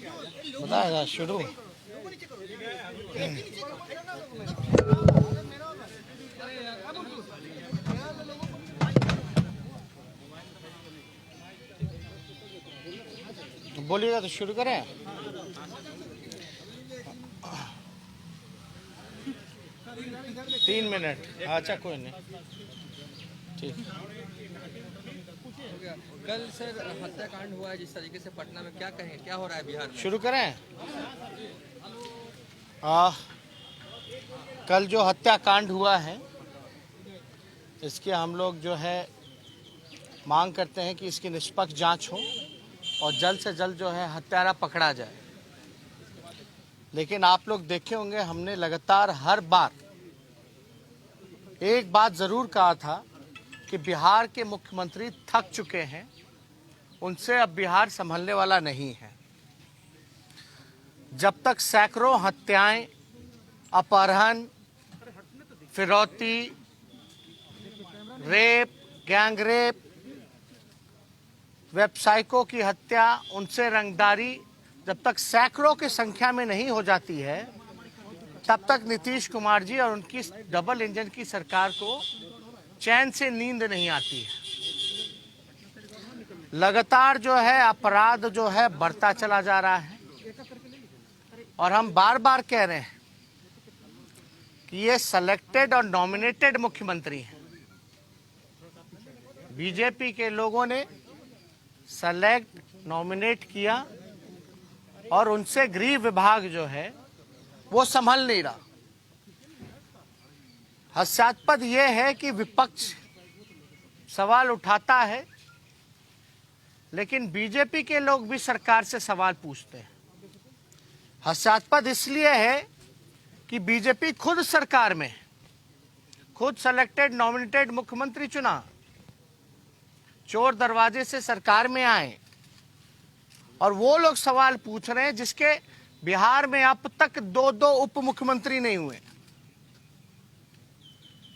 बताएगा शुरू। बोलिएगा तो शुरू करें। 3 मिनट। अच्छा कोई नहीं, ठीक। कल सर हत्याकांड हुआ है जिस तरीके से पटना में, क्या कहें, क्या हो रहा है बिहार में? शुरू करें। कल जो हत्याकांड हुआ है इसकी हम लोग जो है मांग करते हैं कि इसकी निष्पक्ष जांच हो और जल्द से जल्द जो है हत्यारा पकड़ा जाए। लेकिन आप लोग देखे होंगे, हमने लगातार हर बार एक बात जरूर कहा था कि बिहार के मुख्यमंत्री थक चुके हैं, उनसे अब बिहार संभलने वाला नहीं है। जब तक सैकड़ों हत्याएं, अपहरण, फिरौती, रेप, गैंग रेप, व्यवसायिकों की हत्या, उनसे रंगदारी जब तक सैकड़ों की संख्या में नहीं हो जाती है, तब तक नीतीश कुमार जी और उनकी डबल इंजन की सरकार को चैन से नींद नहीं आती है। लगातार जो है अपराध जो है बढ़ता चला जा रहा है और हम बार बार कह रहे हैं कि ये सेलेक्टेड और नॉमिनेटेड मुख्यमंत्री हैं। बीजेपी के लोगों ने सेलेक्ट, नॉमिनेट किया और उनसे गृह विभाग जो है वो संभल नहीं रहा। हास्यास्पद ये है कि विपक्ष सवाल उठाता है, लेकिन बीजेपी के लोग भी सरकार से सवाल पूछते हैं। हास्यास्पद इसलिए है कि बीजेपी खुद सरकार में, खुद सेलेक्टेड नॉमिनेटेड मुख्यमंत्री चुना, चोर दरवाजे से सरकार में आए और वो लोग सवाल पूछ रहे हैं जिसके बिहार में अब तक दो उप मुख्यमंत्री नहीं हुए।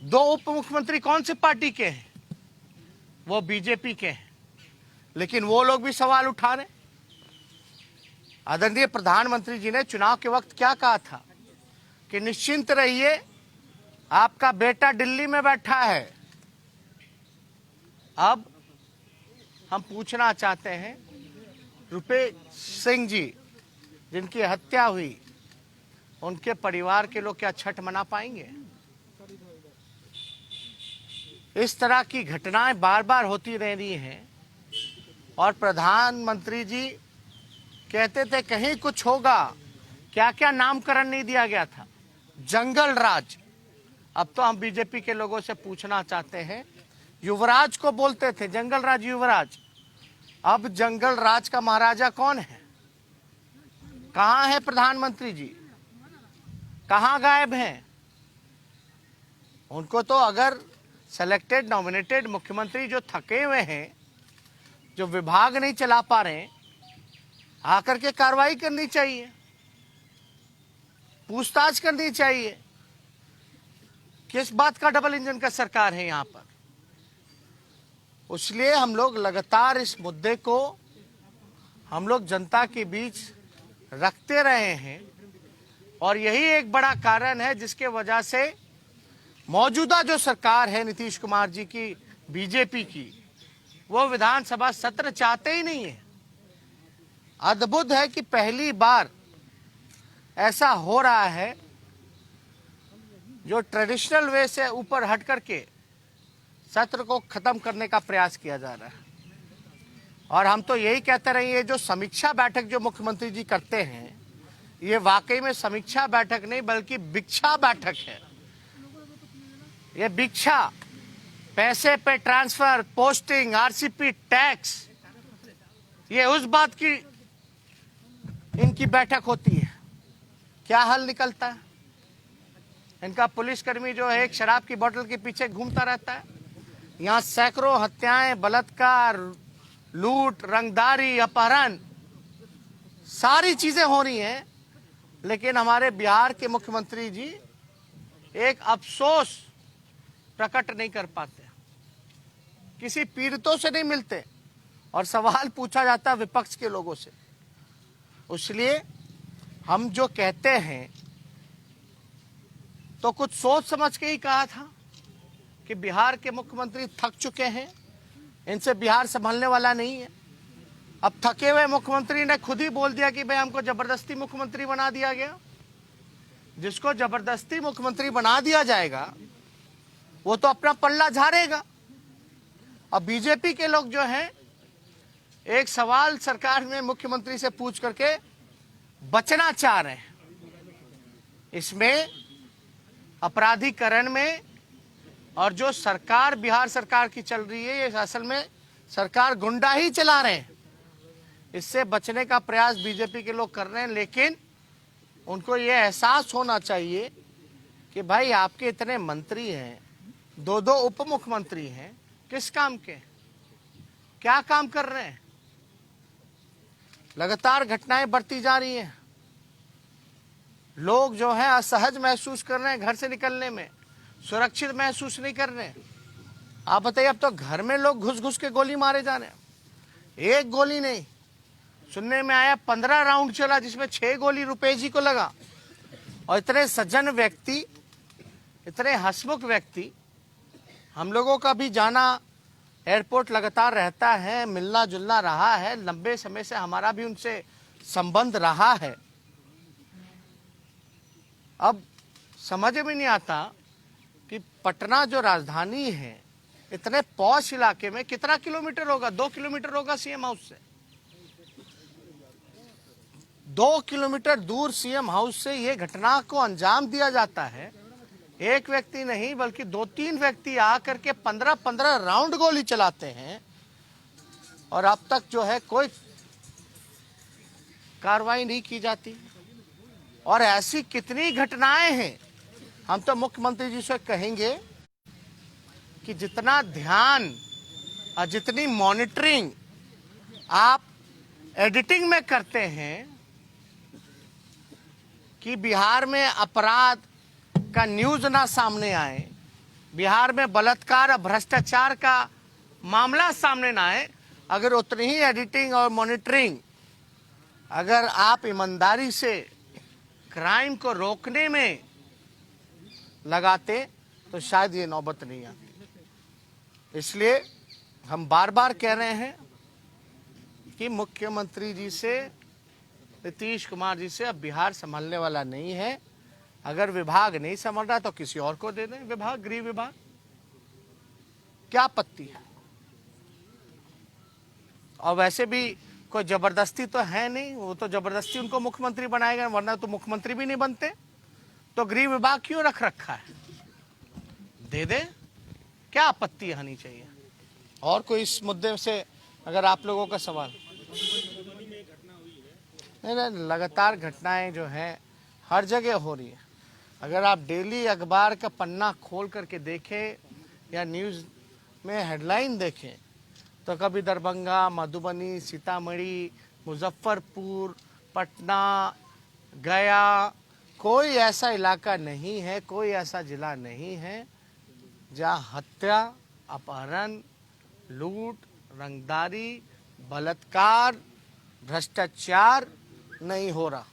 2 उप मुख्यमंत्री कौन से पार्टी के हैं? वो बीजेपी के हैं, लेकिन वो लोग भी सवाल उठा रहे हैं। आदरणीय प्रधानमंत्री जी ने चुनाव के वक्त क्या कहा था कि निश्चिंत रहिए, आपका बेटा दिल्ली में बैठा है। अब हम पूछना चाहते हैं, रुपेश सिंह जी जिनकी हत्या हुई, उनके परिवार के लोग क्या छठ मना पाएंगे? इस तरह की घटनाएं बार बार होती रह रही हैं और प्रधानमंत्री जी कहते थे कहीं कुछ होगा। क्या क्या नामकरण नहीं दिया गया था? जंगल राज। अब तो हम बीजेपी के लोगों से पूछना चाहते हैं, युवराज को बोलते थे जंगल राज, युवराज। अब जंगल राज का महाराजा कौन है? कहां है प्रधानमंत्री जी? कहां गायब हैं? उनको तो अगर सेलेक्टेड नॉमिनेटेड मुख्यमंत्री जो थके हुए हैं, जो विभाग नहीं चला पा रहे हैं, आकर के कार्रवाई करनी चाहिए, पूछताछ करनी चाहिए। किस बात का डबल इंजन का सरकार है यहां पर? इसलिए हम लोग लगातार इस मुद्दे को हम लोग जनता के बीच रखते रहे हैं और यही एक बड़ा कारण है जिसके वजह से मौजूदा जो सरकार है नीतीश कुमार जी की, बीजेपी की, वो विधानसभा सत्र चाहते ही नहीं है। अद्भुत है कि पहली बार ऐसा हो रहा है जो ट्रेडिशनल वे से ऊपर हट करके सत्र को खत्म करने का प्रयास किया जा रहा है। और हम तो यही कहते रहे, ये जो समीक्षा बैठक जो मुख्यमंत्री जी करते हैं, ये वाकई में समीक्षा बैठक नहीं बल्कि भिक्षा बैठक है। ये भिक्षा, पैसे पे ट्रांसफर, पोस्टिंग, आरसीपी, टैक्स, ये उस बात की इनकी बैठक होती है। क्या हल निकलता है? इनका पुलिसकर्मी जो है एक शराब की बोतल के पीछे घूमता रहता है। यहाँ सैकड़ों हत्याएं, बलात्कार, लूट, रंगदारी, अपहरण, सारी चीजें हो रही हैं, लेकिन हमारे बिहार के मुख्यमंत्री जी एक अफसोस प्रकट नहीं कर पाते, किसी पीड़ितों से नहीं मिलते और सवाल पूछा जाता है विपक्ष के लोगों से। इसलिए हम जो कहते हैं तो कुछ सोच समझ के ही कहा था कि बिहार के मुख्यमंत्री थक चुके हैं, इनसे बिहार संभलने वाला नहीं है। अब थके हुए मुख्यमंत्री ने खुद ही बोल दिया कि भाई हमको जबरदस्ती मुख्यमंत्री बना दिया गया। जिसको जबरदस्ती मुख्यमंत्री बना दिया जाएगा वो तो अपना पल्ला झाड़ेगा। अब बीजेपी के लोग जो हैं एक सवाल सरकार में मुख्यमंत्री से पूछ करके बचना चाह रहे हैं। इसमें अपराधीकरण में और जो सरकार बिहार सरकार की चल रही है, ये असल में सरकार गुंडा ही चला रहे हैं। इससे बचने का प्रयास बीजेपी के लोग कर रहे हैं, लेकिन उनको ये एहसास होना चाहिए कि भाई आपके इतने मंत्री हैं, दो दो उप मुख्यमंत्री हैं, किस काम के, क्या काम कर रहे हैं। लगातार घटनाएं बढ़ती जा रही हैं, लोग जो हैं असहज महसूस कर रहे हैं, घर से निकलने में सुरक्षित महसूस नहीं कर रहे हैं। आप बताइए, अब तो घर में लोग घुस घुस के गोली मारे जा रहे हैं। एक गोली नहीं, सुनने में आया 15 राउंड चला, जिसमें 6 गोली रुपेश जी को लगा। और इतने सज्जन व्यक्ति, इतने हंसमुख व्यक्ति, हम लोगों का भी जाना एयरपोर्ट लगातार रहता है, मिलना जुलना रहा है, लंबे समय से हमारा भी उनसे संबंध रहा है। अब समझ में नहीं आता कि पटना जो राजधानी है, इतने पॉश इलाके में कितना किलोमीटर होगा, 2 किलोमीटर होगा सीएम हाउस से। 2 किलोमीटर दूर सीएम हाउस से ये घटना को अंजाम दिया जाता है। एक व्यक्ति नहीं बल्कि 2-3 व्यक्ति आकर के 15-15 राउंड गोली चलाते हैं और अब तक जो है कोई कार्रवाई नहीं की जाती। और ऐसी कितनी घटनाएं हैं। हम तो मुख्यमंत्री जी से कहेंगे कि जितना ध्यान और जितनी मॉनिटरिंग आप एडिटिंग में करते हैं कि बिहार में अपराध का न्यूज ना सामने आए, बिहार में बलात्कार और भ्रष्टाचार का मामला सामने ना आए, अगर उतनी ही एडिटिंग और मॉनिटरिंग अगर आप ईमानदारी से क्राइम को रोकने में लगाते तो शायद ये नौबत नहीं आती। इसलिए हम बार बार कह रहे हैं कि मुख्यमंत्री जी से, नीतीश कुमार जी से अब बिहार संभालने वाला नहीं है। अगर विभाग नहीं संभाल रहा तो किसी और को दे दें विभाग, गृह विभाग, क्या आपत्ति है। और वैसे भी कोई जबरदस्ती तो है नहीं, वो तो जबरदस्ती उनको मुख्यमंत्री बनाएगा, वरना तो मुख्यमंत्री भी नहीं बनते। तो गृह विभाग क्यों रख रखा है, दे दे, क्या आपत्ति आनी चाहिए। और कोई इस मुद्दे से अगर आप लोगों का सवाल। नहीं, लगातार घटनाएं जो हैं हर जगह हो रही है। अगर आप डेली अखबार का पन्ना खोल करके देखें या न्यूज़ में हेडलाइन देखें तो कभी दरभंगा, मधुबनी, सीतामढ़ी, मुजफ्फरपुर, पटना, गया, कोई ऐसा इलाका नहीं है, कोई ऐसा जिला नहीं है जहां हत्या, अपहरण, लूट, रंगदारी, बलात्कार, भ्रष्टाचार नहीं हो रहा।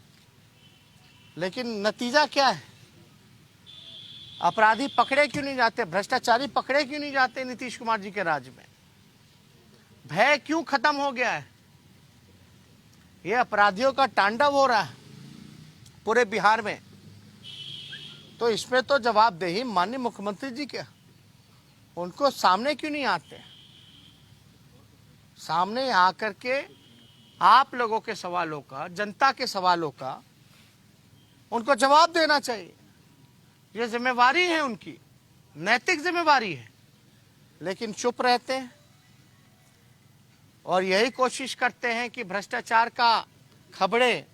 लेकिन नतीजा क्या है, अपराधी पकड़े क्यों नहीं जाते, भ्रष्टाचारी पकड़े क्यों नहीं जाते नीतीश कुमार जी के राज में। भय क्यों खत्म हो गया है। ये अपराधियों का तांडव हो रहा है पूरे बिहार में। तो इसमें तो जवाबदेही माननीय मुख्यमंत्री जी के, उनको सामने क्यों नहीं आते, सामने आकर के आप लोगों के सवालों का, जनता के सवालों का उनको जवाब देना चाहिए। ये जिम्मेवारी है उनकी, नैतिक जिम्मेवारी है, लेकिन चुप रहते हैं और यही कोशिश करते हैं कि भ्रष्टाचार का खबरें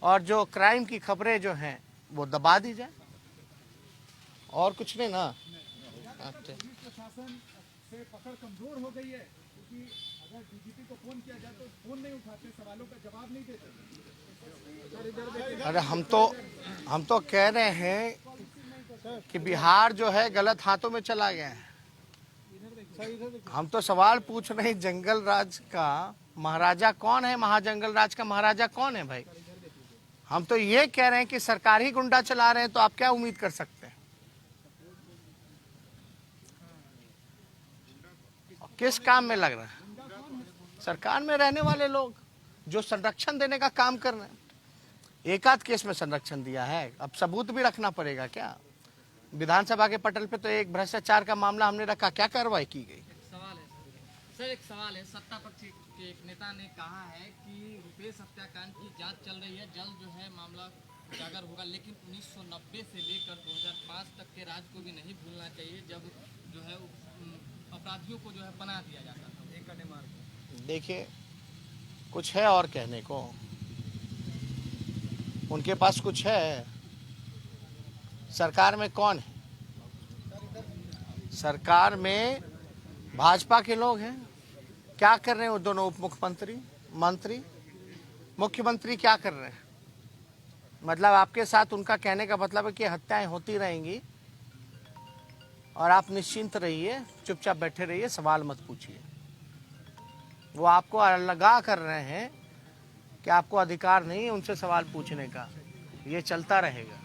और जो क्राइम की खबरें जो हैं वो दबा दी जाए, और कुछ नहीं ना। प्रशासन से पकड़ कमजोर हो गई है, क्योंकि अगर डीजीपी को फोन किया जाए तो फोन नहीं उठाते, सवालों का जवाब नहीं देते। अरे हम तो कह रहे हैं कि बिहार जो है गलत हाथों में चला गया है। हम तो सवाल पूछ रहे हैं जंगल राज का महाराजा कौन है? महाजंगल राज का महाराजा कौन है भाई? हम तो ये कह रहे हैं कि सरकार ही गुंडा चला रहे हैं, तो आप क्या उम्मीद कर सकते हैं? किस काम में लग रहा है? सरकार में रहने वाले लोग जो संरक्षण देने का काम कर रहे हैं। एक आध केस में संरक्षण दिया है, अब सबूत भी रखना पड़ेगा क्या? विधानसभा के पटल पे तो एक भ्रष्टाचार का मामला हमने रखा, क्या कार्रवाई की गई? एक सवाल है सत्ता पक्ष के एक नेता ने कहा है कि रुपेश हत्याकांड की जांच चल रही है, जल्द जो है मामला उजागर होगा, लेकिन 1990 से लेकर 2005 तक के राज को भी नहीं भूलना चाहिए, जब जो है अपराधियों को जो है पनाह दिया जाता था। एक कड़े मार देखिए, कुछ है और कहने को, उनके पास कुछ है। सरकार में कौन है? सरकार में भाजपा के लोग हैं। क्या कर रहे हैं वो दोनों उप मुख्यमंत्री, मंत्री? मुख्यमंत्री क्या कर रहे हैं? मतलब आपके साथ उनका कहने का मतलब है कि हत्याएं होती रहेंगी और आप निश्चिंत रहिए, चुपचाप बैठे रहिए, सवाल मत पूछिए। वो आपको अलगा कर रहे हैं कि आपको अधिकार नहीं है उनसे सवाल पूछने का। ये चलता रहेगा।